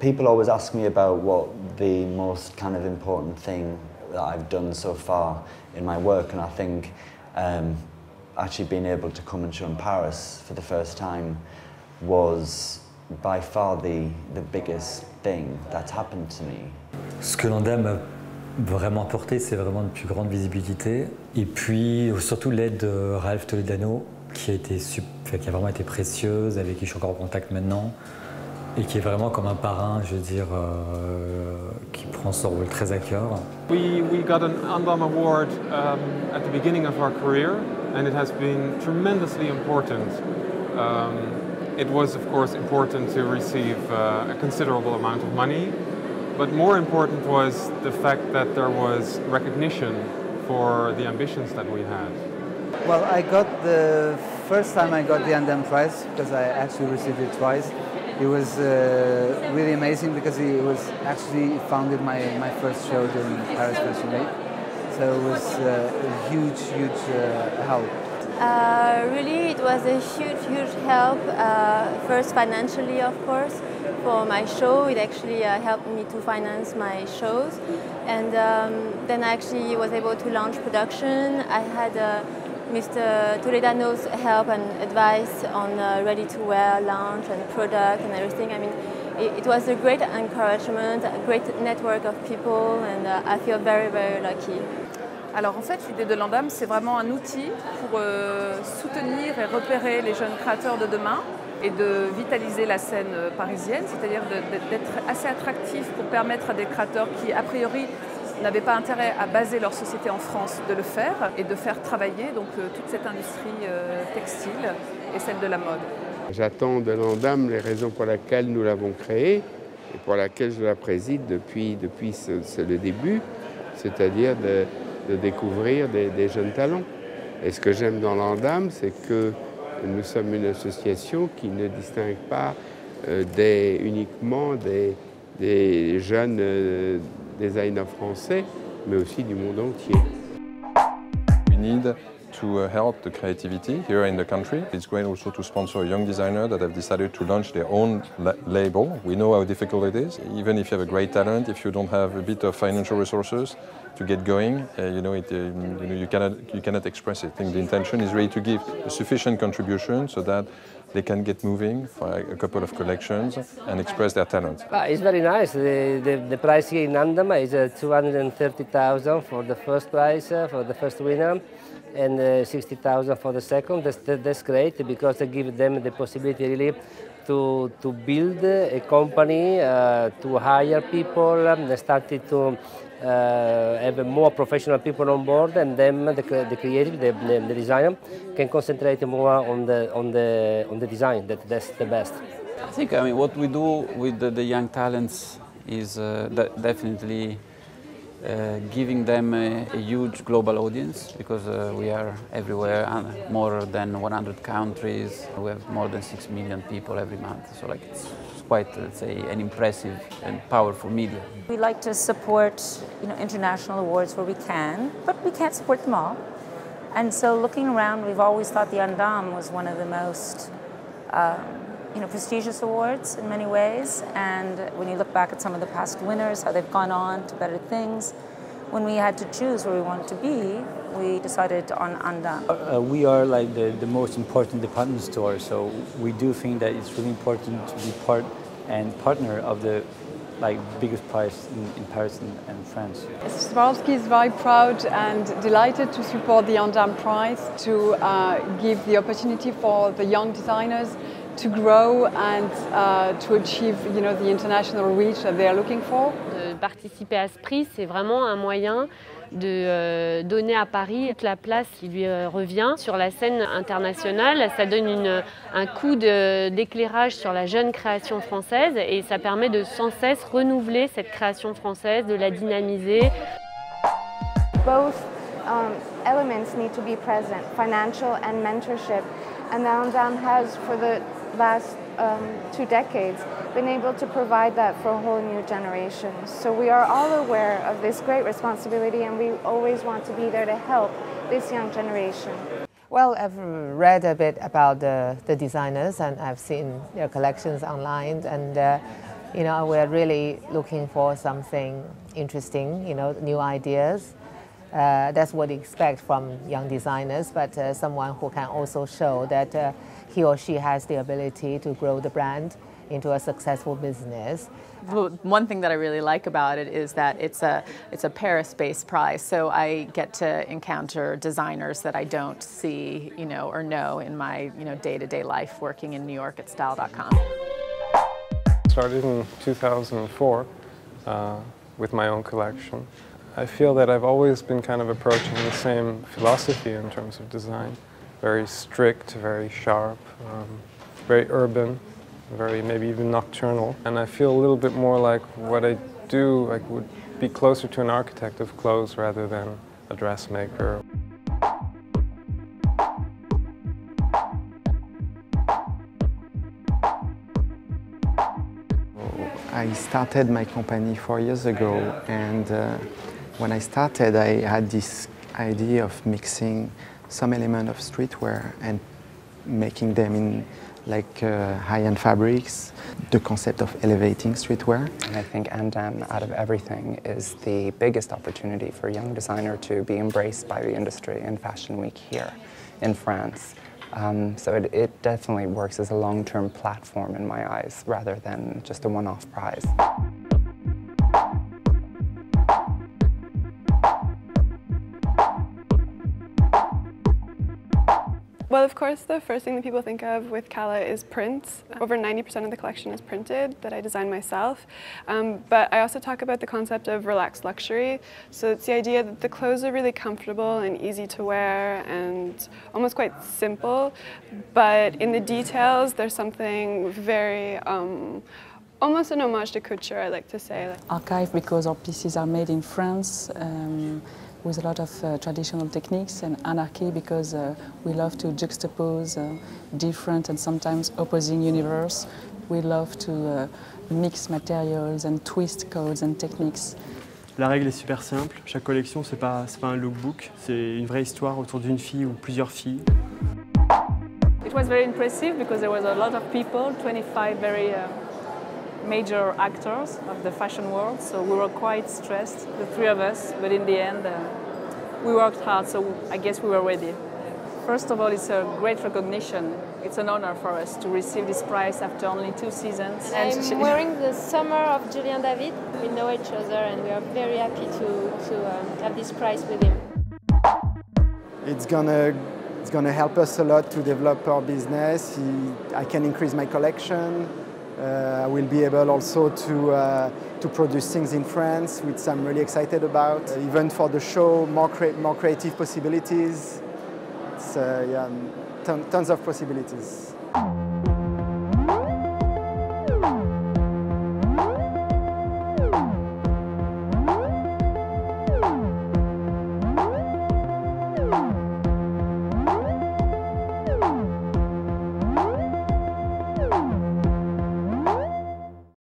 people always ask me about what the most kind of important thing that I've done so far in my work, and I think actually being able to come and show in Paris for the first time was by far the biggest thing that's happened to me. Ce que l'Andam a vraiment apporté, c'est vraiment une plus grande visibilité. Et puis surtout l'aide de Ralph Toledano, qui a vraiment été précieuse, avec qui je suis encore en contact maintenant, et qui est vraiment comme un parrain, je veux dire, qui prend son rôle très à cœur. We got an Andam award at the beginning of our career, and it has been tremendously important. It was, of course, important to receive a considerable amount of money, but more important was the fact that there was recognition for the ambitions that we had. Well, I got the first time I got the Andam prize, because I actually received it twice. It was really amazing because it was actually founded my first show during Paris Fashion Week. So it was a huge help. Really, it was a huge help. First financially, of course, for my show. It actually helped me to finance my shows. And then I actually was able to launch production. I had Mr. Toledano's help and advice on ready-to-wear launch and product and everything. I mean, it was a great encouragement, a great network of people, and I feel very lucky. Alors en fait, l'idée de l'Andam, c'est vraiment un outil pour soutenir et repérer les jeunes créateurs de demain et de vitaliser la scène parisienne, c'est-à-dire d'être assez attractif pour permettre à des créateurs qui, a priori, n'avaient pas intérêt à baser leur société en France de le faire et de faire travailler donc, toute cette industrie textile et celle de la mode. J'attends de l'Andam les raisons pour lesquelles nous l'avons créé et pour lesquelles je la préside depuis le début, c'est-à-dire de découvrir des jeunes talents. Et ce que j'aime dans l'Andam, c'est que nous sommes une association qui ne distingue pas uniquement des jeunes designers français, mais aussi du monde entier. We need to help the creativity here in the country. It's great also to sponsor a young designer that have decided to launch their own label. We know how difficult it is. Even if you have a great talent, if you don't have a bit of financial resources to get going, you cannot express it. I think the intention is really to give a sufficient contribution so that they can get moving for a couple of collections and express their talent. It's very nice. The prize here in Andam is 230,000 for the first prize, for the first winner, and 60,000 for the second. That's great because they give them the possibility really to build a company, to hire people. They started to have more professional people on board, and then the creative, the designer, can concentrate more on the design. That's the best. I think what we do with the young talents is definitely giving them a huge global audience, because we are everywhere, more than 100 countries. We have more than 6 million people every month. So it's quite, let's say, an impressive and powerful media. We like to support, international awards where we can, but we can't support them all. And so looking around, we've always thought the Andam was one of the most prestigious awards in many ways. And when you look back at some of the past winners, how they've gone on to better things, when we had to choose where we wanted to be, we decided on Andam. We are like the most important department store, so we do think that it's really important to be part and partner of the biggest prize in Paris and France. Swarovski is very proud and delighted to support the Andam Prize, to give the opportunity for the young designers to grow and to achieve, the international reach that they are looking for. De participer à ce prix, c'est vraiment un moyen de donner à Paris toute la place qui lui revient sur la scène internationale. Ça donne un coup d'éclairage sur la jeune création française et ça permet de sans cesse renouveler cette création française, de la dynamiser. Both elements need to be present, financial and mentorship. And Andam has, for the last 2 decades, been able to provide that for a whole new generation. So we are all aware of this great responsibility, and we always want to be there to help this young generation. Well, I've read a bit about the designers, and I've seen their collections online, and You know, we're really looking for something interesting, you know, new ideas. That's what we expect from young designers, but someone who can also show that he or she has the ability to grow the brand into a successful business. One thing that I really like about it is that it's a Paris-based prize, so I get to encounter designers that I don't see, you know, or know in my, you know, day-to-day life working in New York at style.com. Started in 2004 with my own collection. I feel that I've always been kind of approaching the same philosophy in terms of design. Very strict, very sharp, very urban, very maybe even nocturnal. And I feel a little bit more like what I do would be closer to an architect of clothes rather than a dressmaker. I started my company 4 years ago, and when I started I had this idea of mixing some element of streetwear and making them in like high-end fabrics, the concept of elevating streetwear. And I think Andam, out of everything, is the biggest opportunity for a young designer to be embraced by the industry in Fashion Week here in France. So it definitely works as a long-term platform in my eyes, rather than just a one-off prize. Well, of course, the first thing that people think of with Calla is prints. Over 90% of the collection is printed, that I designed myself. But I also talk about the concept of relaxed luxury. So it's the idea that the clothes are really comfortable and easy to wear and almost quite simple. But in the details, there's something very, almost an homage to couture, I like to say. Archive, because our pieces are made in France. With a lot of traditional techniques, and anarchy because we love to juxtapose different and sometimes opposing universe. We love to mix materials and twist codes and techniques. La règle est super simple, chaque collection c'est pas un lookbook, c'est une vraie histoire autour d'une fille ou plusieurs filles. It was very impressive because there was a lot of people, 25 very major actors of the fashion world, so we were quite stressed, the three of us, but in the end we worked hard, so I guess we were ready. First of all, it's a great recognition. It's an honor for us to receive this prize after only 2 seasons. I'm wearing the summer of Julien David. We know each other and we are very happy to have this prize with him. It's gonna help us a lot to develop our business. I can increase my collection. I will be able also to produce things in France, which I'm really excited about. Even for the show, more creative possibilities. It's, yeah, tons of possibilities.